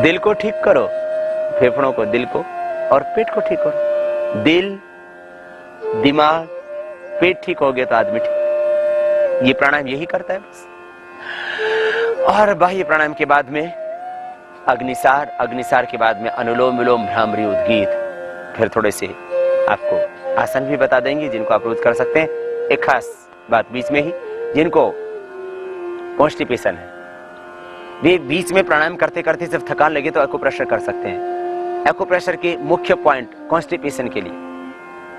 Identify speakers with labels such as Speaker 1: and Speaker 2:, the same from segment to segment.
Speaker 1: दिल को ठीक करो, फेफड़ों को, दिल को और पेट को ठीक करो। दिल, दिमाग, पेट ठीक हो गया तो आदमी ठीक। ये प्राणायाम यही करता है बस। और बाह्य प्राणायाम के बाद में अग्निसार, अग्निसार के बाद में अनुलोम विलोम भ्रामरी उद्गीत। फिर थोड़े से आपको आसन भी बता देंगे जिनको आप रोज कर सकते हैं। एक खास बात बीच में ही, जिनको कॉन्स्टिपेशन है वे बीच में प्राणायाम करते करते जब थकान लगे तो एक्यूप्रेशर कर सकते हैं। एक्यूप्रेशर के मुख्य पॉइंट कॉन्स्टिपेशन के लिए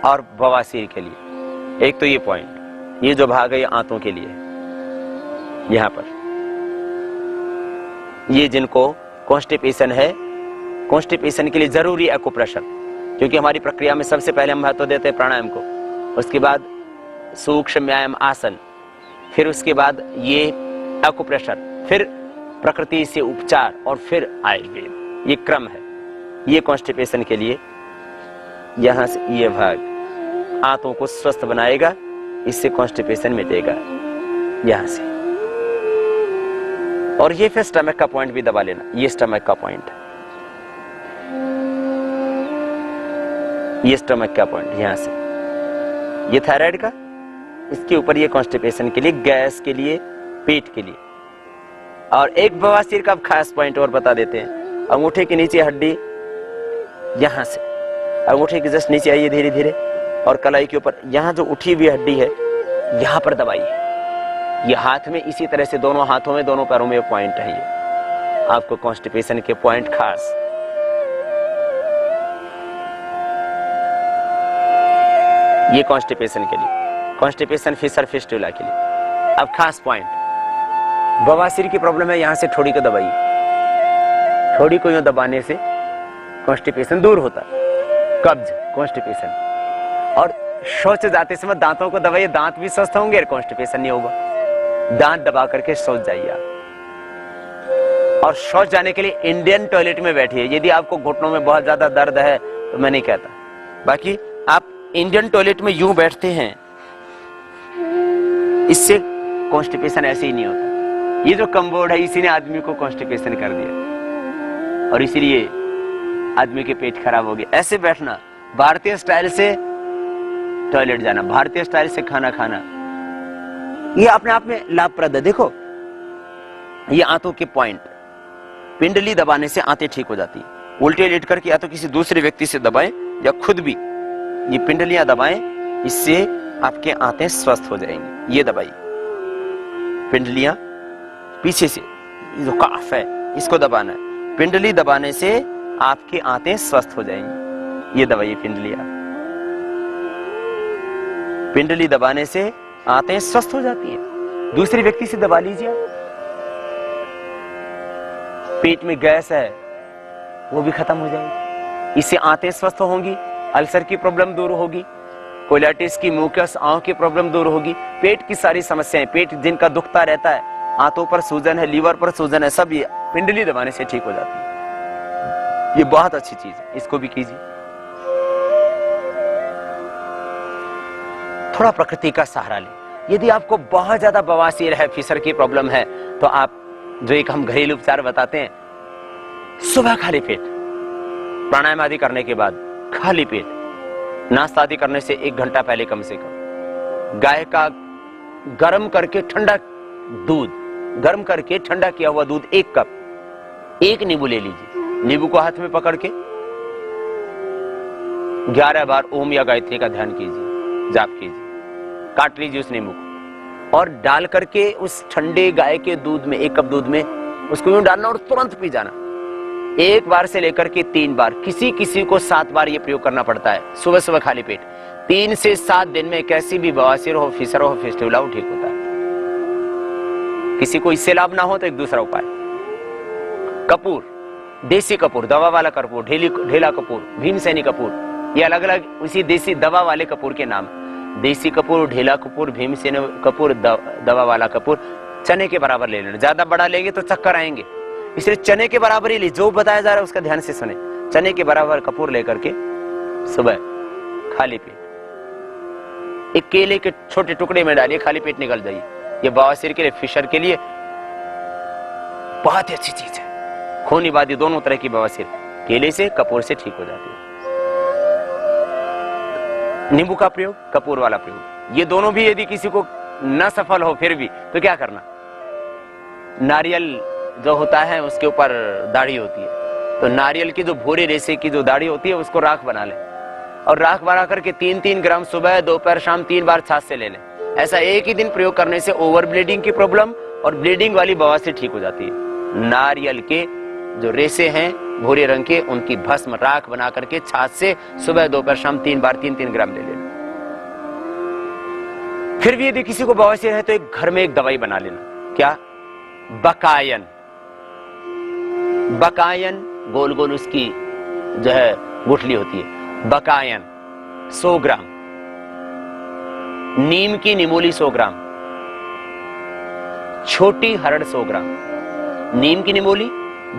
Speaker 1: और बवासीर के लिए। एक तो ये पॉइंट, ये जो भाग है ये आंतों के लिए, यहां पर ये जिनको कॉन्स्टिपेशन है, कॉन्स्टिपेशन के लिए जरूरी एक्यूप्रेशर, क्योंकि हमारी प्रक्रिया में सबसे पहले हम महत्व देते हैं प्राणायाम को, उसके बाद सूक्ष्म व्यायाम आसन, फिर उसके बाद ये एक्यूप्रेशर, फिर प्रकृति से उपचार और फिर आयुर्वेद। ये क्रम है। ये कॉन्स्टिपेशन के लिए यहां से ये भाग आंतों को स्वस्थ बनाएगा, इससे कॉन्स्टिपेशन मिटेगा यहां से। और ये फिर स्टमक का पॉइंट भी दबा लेना, ये स्टमक का पॉइंट, ये स्टमक का पॉइंट यहां से, ये थायराइड का, इसके ऊपर ये कॉन्स्टिपेशन के लिए, गैस के लिए, पेट के लिए। और एक बवासीर का खास पॉइंट और बता देते हैं। अंगूठे के नीचे हड्डी, यहां से अंगूठे के जस्ट नीचे आइए धीरे धीरे, और कलाई के ऊपर यहां जो उठी हुई हड्डी है यहां पर दबाइए। ये हाथ में इसी तरह से दोनों हाथों में, दोनों पैरों में पॉइंट है ये आपको कॉन्स्टिपेशन के पॉइंट खास। ये कॉन्स्टिपेशन के लिए, कॉन्स्टिपेशन फिशर फिस्टुला के लिए। अब खास पॉइंट, बवासीर की प्रॉब्लम है, यहां से ठोड़ी को दबाइए। ठोड़ी को यूं दबाने से कॉन्स्टिपेशन दूर होता है, कब्ज, कॉन्स्टिपेशन। और शौच जाते समय दांतों को दबाइए, दांत भी स्वस्थ होंगे और कॉन्स्टिपेशन नहीं होगा। दांत दबा करके शौच जाइए आप। और शौच जाने के लिए इंडियन टॉयलेट में बैठिए। यदि आपको घुटनों में बहुत ज्यादा दर्द है तो मैं नहीं कहता, बाकी आप इंडियन टॉयलेट में यूं बैठते हैं, इससे कॉन्स्टिपेशन ऐसे ही नहीं होता। ये जो कमबोर्ड है इसी ने आदमी को कॉन्स्टिपेशन कर दिया और इसीलिए आदमी के पेट खराब हो गया। ऐसे बैठना, भारतीय स्टाइल से टॉयलेट जाना, भारतीय स्टाइल से खाना खाना, ये अपने आप में लाभप्रद है। देखो ये आंतों के पॉइंट, पिंडली दबाने से आंतें ठीक हो जाती है। उल्टे लेट करके या तो किसी दूसरे व्यक्ति से दबाएं या खुद भी ये पिंडलियां दबाएं, इससे आपके आंतें स्वस्थ हो जाएंगी। ये दबाइए पिंडलियां पीछे से, जो काफ है इसको दबाना है। पिंडली दबाने से आपकी आंतें स्वस्थ हो जाएंगी। ये दबाइए पिंडलियां, पिंडली दबाने से आंतें स्वस्थ हो जाती हैं। दूसरे व्यक्ति से दबा लीजिए आप। पेट में गैस है वो भी खत्म हो जाएगी, इससे आंतें स्वस्थ होंगी। अल्सर की प्रॉब्लम दूर होगी, कोलाइटिस की, मुकस, आंख की प्रॉब्लम दूर होगी। पेट की सारी समस्याएं, पेट जिनका दुखता रहता है, आंतों पर सूजन है, लीवर पर सूजन है, सब ये पिंडली दबाने से ठीक हो जाती है। ये बहुत अच्छी चीज है, इसको भी कीजिए। थोड़ा प्रकृति का सहारा ले। यदि आपको बहुत ज्यादा बवासीर है, फिशर की प्रॉब्लम है, तो आप जो एक हम घरेलू उपचार बताते हैं, सुबह खाली पेट प्राणायाम आदि करने के बाद खाली पेट नाश्ता आदि करने से 1 घंटा पहले कम से कम गाय का गर्म करके ठंडा दूध, गर्म करके ठंडा किया हुआ दूध 1 कप, 1 नींबू ले लीजिए। नींबू को हाथ में पकड़ के 11 बार ओम या गायत्री का ध्यान कीजिए, जाप कीजिए। काट लीजिए उस नींबू को और डाल करके उस ठंडे गाय के दूध में, 1 कप दूध में उसको यूं डालना और तुरंत पी जाना। 1 बार से लेकर के 3 बार, किसी किसी को 7 बार ये प्रयोग करना पड़ता है, सुबह सुबह खाली पेट। 3 से 7 दिन में कैसी भी बवासीर हो, फिशर हो, फिस्टुला हो, ठीक होता है। किसी को इससे लाभ ना हो तो एक दूसरा उपाय, कपूर, देसी कपूर, दवा वाला कपूर, ढेला कपूर, भीमसेनी कपूर, ये अलग अलग उसी देसी दवा वाले कपूर के नाम। देसी कपूर, ढेला कपूर, भीमसेनी कपूर, दवा वाला कपूर चने के बराबर ले लेना। ज्यादा बड़ा लेंगे तो चक्कर आएंगे, इसलिए चने के बराबर ही ले। जो बताया जा रहा है उसका ध्यान से सुने। चने के बराबर कपूर लेकर के सुबह खाली पेट एक केले के छोटे टुकड़े में डालिए, खाली पेट निकल जाइए। ये बवासीर के लिए, फिशर के लिए बहुत ही अच्छी चीज है। खूनी बादी दोनों तरह की बवासीर केले से, कपूर से ठीक हो जाती है। नींबू का प्रयोग, कपूर वाला प्रयोग, ये दोनों भी यदि किसी को न सफल हो फिर भी तो क्या करना, नारियल जो होता है उसके ऊपर दाढ़ी होती है, तो नारियल की जो भूरे रेशे की जो दाढ़ी होती है उसको राख बना ले, और राख बना करके 3-3 ग्राम सुबह दोपहर शाम 3 बार छाछ से ले लें। ऐसा एक ही दिन प्रयोग करने से ओवर ब्लीडिंग की प्रॉब्लम और ब्लीडिंग वाली बवासीर ठीक हो जाती है। नारियल के जो रेशे हैं भूरे रंग के, उनकी भस्म राख बना करके छाछ से सुबह दोपहर शाम 3 बार 3-3 ग्राम ले लेना। फिर भी यदि किसी को बवासीर है तो एक घर में एक दवाई बना लेना। क्या? बकायन। बकायन गोल गोल उसकी जो है गुठली होती है, बकायन 100 ग्राम, नीम की निमोली 100 ग्राम, छोटी हरड़ 100 ग्राम, नीम की निमोली,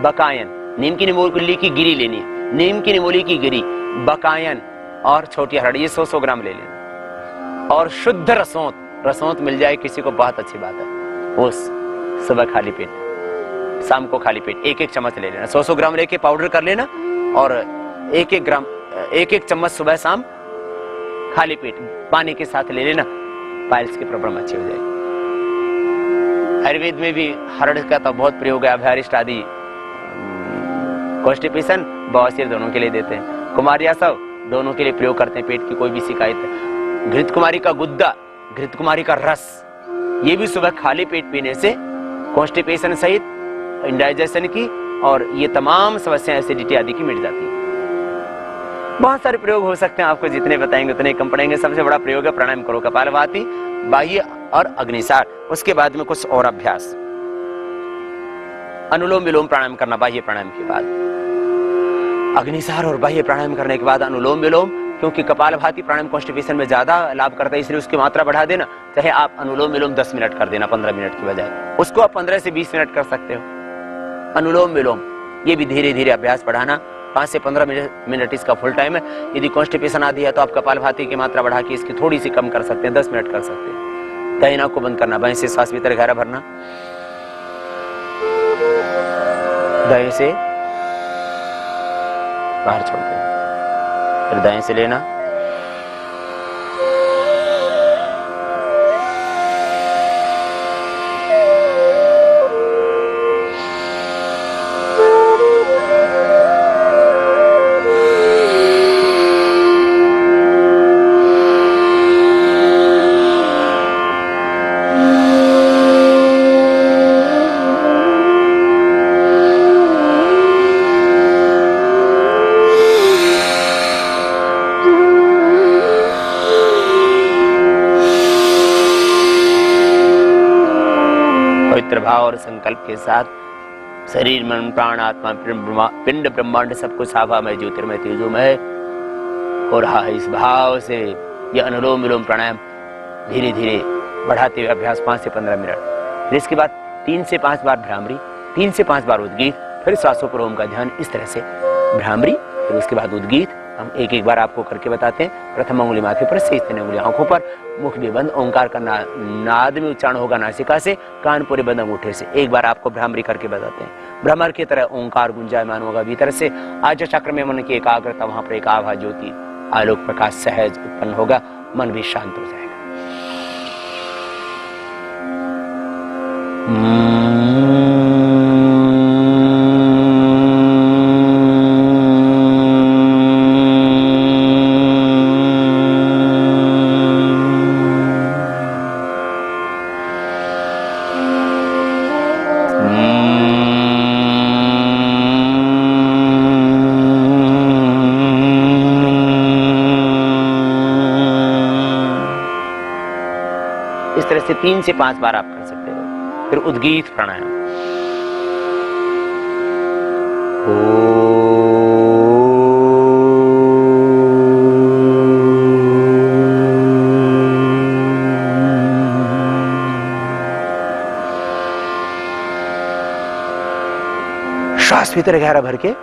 Speaker 1: बकायन, नीम की निमोली की गिरी लेनी है, नीम की निमोली की गिरी, बकायन और छोटी हरड़, ये 100 ग्राम ले लेना। और शुद्ध रसोंत, रसोंत मिल जाए किसी को बहुत अच्छी बात है, वो सुबह खाली पेट, शाम को खाली पेट 1-1 चम्मच ले लेना। 100 ग्राम लेके पाउडर कर लेना और 1-1 चम्मच सुबह शाम खाली पेट पानी के साथ ले लेना, पाइल्स की प्रॉब्लम अच्छी हो जाएगी। आयुर्वेद में भी हरड़ का तो बहुत प्रयोग है, अभ्यारिष्ट आदि कॉन्स्टिपेशन बवासीर दोनों के लिए देते हैं। कुमारिया सब दोनों के लिए प्रयोग करते हैं, पेट की कोई भी शिकायत है। घृत कुमारी का गुद्दा, घृत कुमारी का रस, ये भी सुबह खाली पेट पीने से कॉन्स्टिपेशन सहित इंडाइजेशन की और ये तमाम समस्याएं एसिडिटी आदि की मिट जाती है। बहुत सारे प्रयोग हो सकते हैं, आपको जितने बताएंगे उतने कम पड़ेंगे। सबसे बड़ा प्रयोग है प्राणायाम करो, कपालभाति, बाह्य और अग्निसार। उसके बाद में कुछ और अभ्यास, अनुलोम विलोम प्राणायाम करना बाह्य प्राणायाम के बाद, अग्निसार और बाह्य प्राणायाम करने के बाद अनुलोम विलोम, क्योंकि कपालभाति प्राणायाम कॉन्स्टिपेशन में ज्यादा लाभ करता है, इसलिए उसकी मात्रा बढ़ा देना। चाहे आप अनुलोम विलोम 10 मिनट कर देना 15 मिनट की बजाय, उसको आप 15 से 20 मिनट कर सकते हो। अनुलोम विलोम ये भी धीरे धीरे अभ्यास बढ़ाना, 5 से 15 मिनट इसका फुल टाइम है। यदि कॉन्स्टिपेशन आदि है तो आप कपालभाति की मात्रा बढ़ा के इसकी थोड़ी सी कम कर सकते हैं, 10 मिनट कर सकते हैं। दाहिने नाक को बंद करना, बाएं से सांस भीतर गहरा भरना, दाएं से बाहर छोड़ देना, फिर दाएं से लेना, भाव और संकल्प के साथ शरीर मन प्राण आत्मा पिंड ब्रह्मांड सब कुछ आभामय ज्योतिर्मय तेजोमय हो रहा है। इस भाव से यह अनुलोम विलोम प्राणायाम धीरे धीरे बढ़ाते हुए अभ्यास 5 से 15 मिनट, फिर इसके बाद 3 से 5 बार भ्रामरी, 3 से 5 बार उद्गीत, फिर श्वासों पर ओम का ध्यान। इस तरह से भ्रामरी, फिर उसके बाद उद्गीत। हम एक एक बार आपको करके बताते हैं। प्रथम अंगुली माथे पर, शेष 3 अंगुली आंखों पर, मुख भी बंद, ओंकार का नाद में उच्चारण होगा नासिका से, कान पूरे बंद अंगूठे से। एक बार आपको भ्रामरी करके बताते हैं। भ्रमर की तरह ओंकार गुंजायमान होगा भीतर से, आज चक्र में मन की एकाग्रता, वहां पर एक आभा ज्योति आलोक प्रकाश सहज उत्पन्न होगा, मन भी शांत हो जाएगा। इस तरह से 3 से 5 बार आप कर सकते हो। फिर उद्गीत प्राणायाम। श्वास भीतर गहरा भर के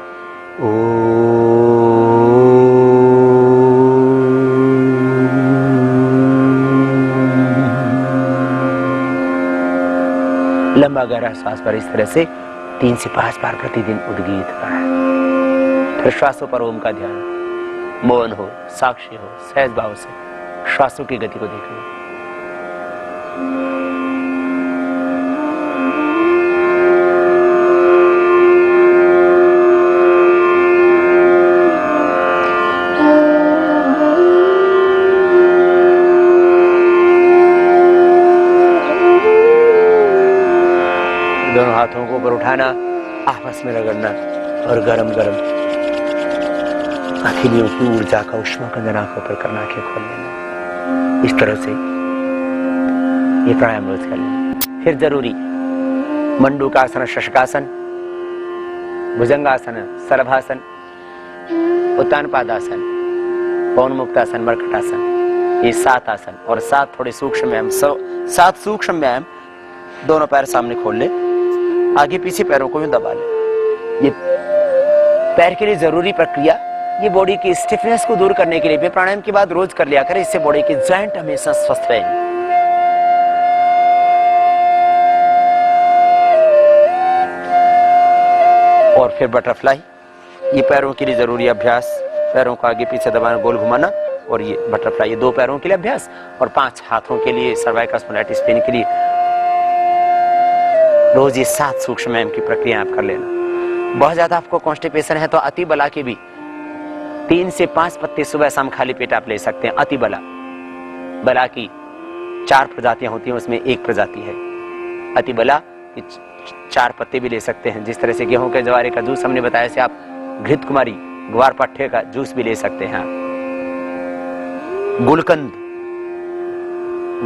Speaker 1: लंबा गहरा श्वास पर इस तरह से 3 से 5 बार प्रतिदिन उद्गीत कराएं। फिर श्वासों पर ओम का ध्यान, मौन हो, साक्षी हो, सहज भाव से श्वासों की गति को देखना। दोनों हाथों को ऊपर उठाना, आपस में रगड़ना और गरम गरम हथेलियों की ऊर्जा का उष्मा कंदन आंखों पर करना, आंखें खोल लेना। इस तरह से ये प्राणायाम रोज कर लेना। फिर जरूरी मंडूकासन, शशकासन, भुजंगासन, सर्वासन, उत्तान पादासन, पवन मुक्तासन, मरकटासन, ये 7 आसन और 7 थोड़े सूक्ष्म व्यायाम। 7 सूक्ष्म व्यायाम। दोनों पैर सामने खोल ले, आगे पीछे पैरों को भी दबा ले। ये पैर के लिए जरूरी प्रक्रिया, ये बॉडी की स्टिफनेस को दूर करने के लिए भी प्राणायाम के बाद रोज कर लिया करें। इससे बॉडी के जॉइंट हमेशा स्वस्थ रहेंगे। और फिर बटरफ्लाई, ये पैरों के लिए जरूरी अभ्यास। पैरों को आगे पीछे दबाना, गोल घुमाना, और ये बटरफ्लाई, ये 2 पैरों के लिए अभ्यास। और 5 हाथों के लिए, सर्वाइकल स्पॉन्डिलाइटिस पेन के लिए रोज ये 7 सूक्ष्म व्यायाम की प्रक्रिया आप कर लेना। बहुत ज्यादा आपको कॉन्स्टिपेशन है तो अति बला के भी 3 से 5 पत्ते सुबह शाम खाली पेट आप ले सकते हैं। अति बला, बला की 4 प्रजातियां होती हैं, उसमें एक प्रजाति है अति बला की। 4 पत्ते भी ले सकते हैं। जिस तरह से गेहूं के जवारे का जूस हमने बताया, से आप घृत कुमारी, ग्वार पट्टे का जूस भी ले सकते हैं। गुलकंद,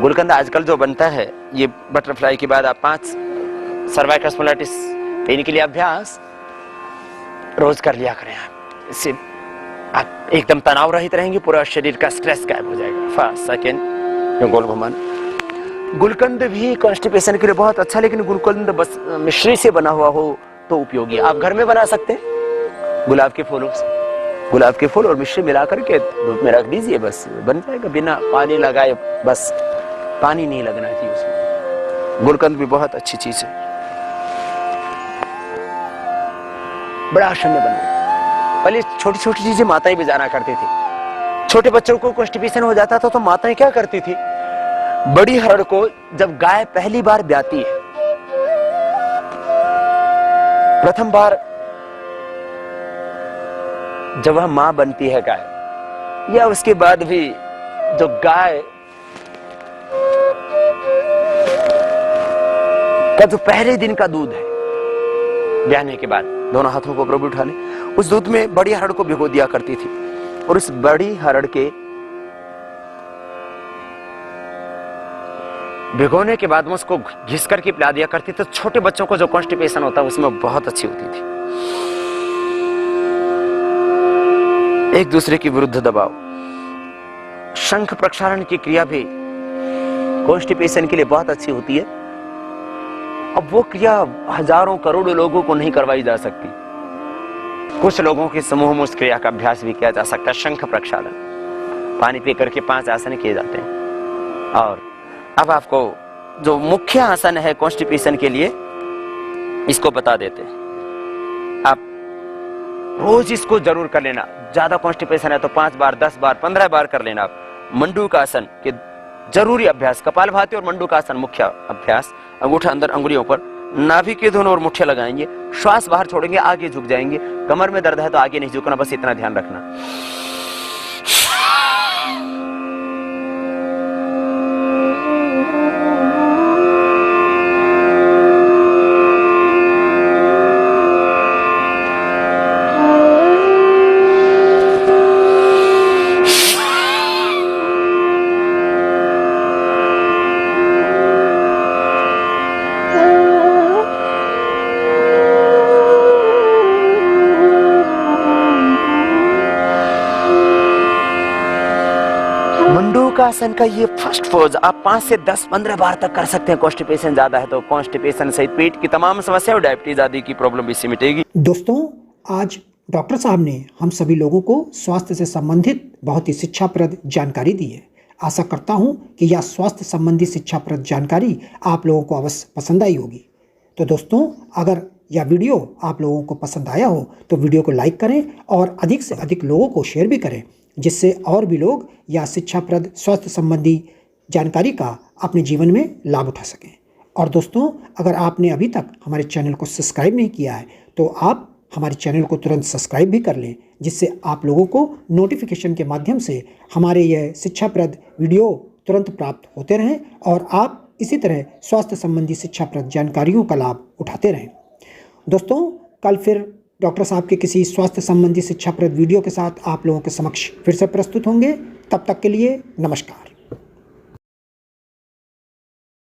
Speaker 1: गुलकंद आजकल जो बनता है, ये बटरफ्लाई के बाद आप 5 सर्वाइकल स्पॉन्डिलाइटिस पेन के लिए अभ्यास रोज कर लिया करें। आप इससे आप एकदम तनाव रहित रहेंगे, पूरा शरीर का स्ट्रेस गायब हो जाएगा। फर्स्ट सेकंड गोल घुमाना। गुलकंद भी कॉन्स्टिपेशन के लिए बहुत अच्छा, लेकिन गुलकंद बस मिश्री से बना हुआ हो तो उपयोगी। आप घर में बना सकते हैं गुलाब के फूलों से। गुलाब के फूल और मिश्री मिला करके धूप में रख दीजिए, बस बन जाएगा बिना पानी लगाए। बस पानी नहीं लगना चाहिए उसमें। गुलकंद भी बहुत अच्छी चीज है। बड़ा आसन में बना। पहले छोटी छोटी चीजें माताएं भी जाना करती थी। छोटे बच्चों को कॉन्स्टिपेशन हो जाता था तो माताएं क्या करती थी, बड़ी हरड़ को जब गाय पहली बार ब्याती है, प्रथम बार जब वह मां बनती है गाय, या उसके बाद भी जो गाय का जो पहले दिन का दूध है, ब्याने के बाद दोनों हाथों को ऊपर उठा ले, उस दूध में बड़ी हरड़ को भिगो दिया करती थी। और उस बड़ी हरड़ के भिगोने के बाद में उसको घिस करके पिला दिया करती थी। तो छोटे बच्चों को जो कॉन्स्टिपेशन होता है उसमें बहुत अच्छी होती थी। एक दूसरे के विरुद्ध दबाव। शंख प्रक्षालन की क्रिया भी कॉन्स्टिपेशन के लिए बहुत अच्छी होती है। अब वो क्रिया हजारों करोड़ों लोगों को नहीं करवाई जा सकती। कुछ लोगों के समूह में उस क्रिया का अभ्यास भी किया जा सकता है। शंख प्रक्षालन, पानी पी करके 5 आसन किए जाते हैं। और अब आपको जो मुख्य आसन है कॉन्स्टिपेशन के लिए, इसको बता देते हैं। आप रोज इसको जरूर कर लेना। ज्यादा कॉन्स्टिपेशन है तो 5 बार, 10 बार, 15 बार कर लेना। आप मंडूकासन के जरूरी अभ्यास, कपालभाति और मंडूकासन मुख्य अभ्यास। अंगूठा अंदर अंगुलियों पर, नाभि के दोनों ओर मुट्ठियां लगाएंगे, श्वास बाहर छोड़ेंगे, आगे झुक जाएंगे। कमर में दर्द है तो आगे नहीं झुकना, बस इतना ध्यान रखना। मंडूकासन का ये फर्स्ट पोज आप 5 से 10, 15 बार तक कर सकते हैं। कॉन्स्टिपेशन ज्यादा है तो कॉन्स्टिपेशन सहित पेट की तमाम समस्याएं और डायबिटीज आदि की प्रॉब्लम इससे मिटेगी।
Speaker 2: दोस्तों, आज डॉक्टर साहब ने हम सभी लोगों को स्वास्थ्य से संबंधित बहुत ही शिक्षाप्रद जानकारी दी है। आशा करता हूं कि यह स्वास्थ्य संबंधी शिक्षाप्रद जानकारी आप लोगों को अवश्य पसंद आई होगी। तो दोस्तों, अगर या वीडियो आप लोगों को पसंद आया हो तो वीडियो को लाइक करें और अधिक से अधिक लोगों को शेयर भी करें, जिससे और भी लोग या शिक्षाप्रद स्वास्थ्य संबंधी जानकारी का अपने जीवन में लाभ उठा सकें। और दोस्तों, अगर आपने अभी तक हमारे चैनल को सब्सक्राइब नहीं किया है तो आप हमारे चैनल को तुरंत सब्सक्राइब भी कर लें, जिससे आप लोगों को नोटिफिकेशन के माध्यम से हमारे यह शिक्षाप्रद वीडियो तुरंत प्राप्त होते रहें और आप इसी तरह स्वास्थ्य संबंधी शिक्षाप्रद जानकारियों का लाभ उठाते रहें। दोस्तों, कल फिर डॉक्टर साहब के किसी स्वास्थ्य संबंधी शिक्षाप्रद वीडियो के साथ आप लोगों के समक्ष फिर से प्रस्तुत होंगे। तब तक के लिए नमस्कार।